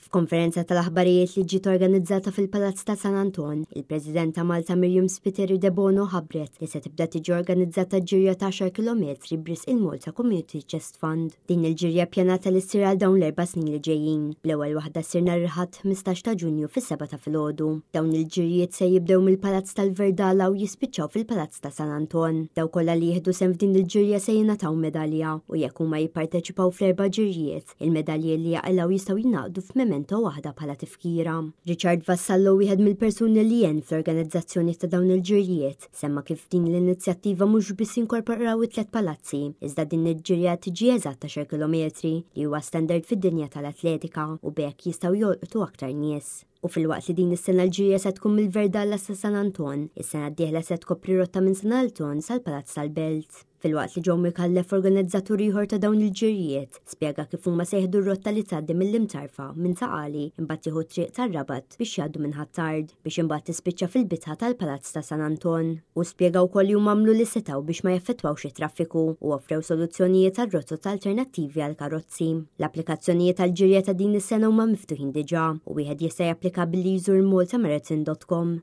F'konferenza tal-aħbarijiet li ġiet organizzata fil-Palazz ta' San Anton, il-President ta' Malta Miriam Spiteri de Bono ħabbret li se tibda tiġi organizzata ġirja ta' 10 kilometri bris il-Malta Community Chest Fund. Din il-ġirja pjanata li ssir għal dawn l-4 snin li ġejjin. Bl-ewwel waħda ssir nhar il-Ħadd 15 ta' Ġunju fis-7 ta' filgħodu. Dawn il-ġirjiet se jibdew mill-Palazz tal-Verdala u jispiċċaw fil-Palazz ta' San Anton. Daw kollha li jieħdu sehem f'din il-ġirja se jingħataw medalja u jekk huma jipparteċipaw fl-4 ġirjiet, il-medalji li jaqilgħu jistgħu jingħaqdu f'memento waħda bħala tifkira. Richard Vassallo, wieħed mill-persuni li jen fl-organizzazzjoni ta' dawn il-ġirjiet, semma kif din l-inizjattiva mhux biss inkorporaw it-tlet palazzi, iżda din il-ġirja tiġi eżatt 10 kilometri li huwa standard fid-dinja tal-atletika u bekk jistgħu jolqtu aktar nies. U fil-waqt li din is-sena l-ġirja se tkun mill-Verdalla sa San Anton, is-sena d-dieħla se tkopri rotta minn San Anton sal-Palazz tal-Belt. Fil-waqt li ġew mikallef organizzatur ieħor ta' dawn il-ġirjiet, spjega kif huma se jieħdu r-rotta li tgħaddi mill-Imtarfa minn Taqali imbagħad jieħu triq tar-Rabat biex jgħaddu minn Ħattard biex imbagħad tispiċċa fil-bitħa tal-Palazz ta' San Anton. U spjegaw ukoll li huma għamlu li setgħu biex ma jaffettwawx it-traffiku u offrew soluzzjonijiet għar-rotot alternattivi għal karozzi. L-applikazzjonijiet tal-ġirja ta' din is-sena huma miftuħin diġà u wieħed jista' japplika billi jżur maltamarathon.com.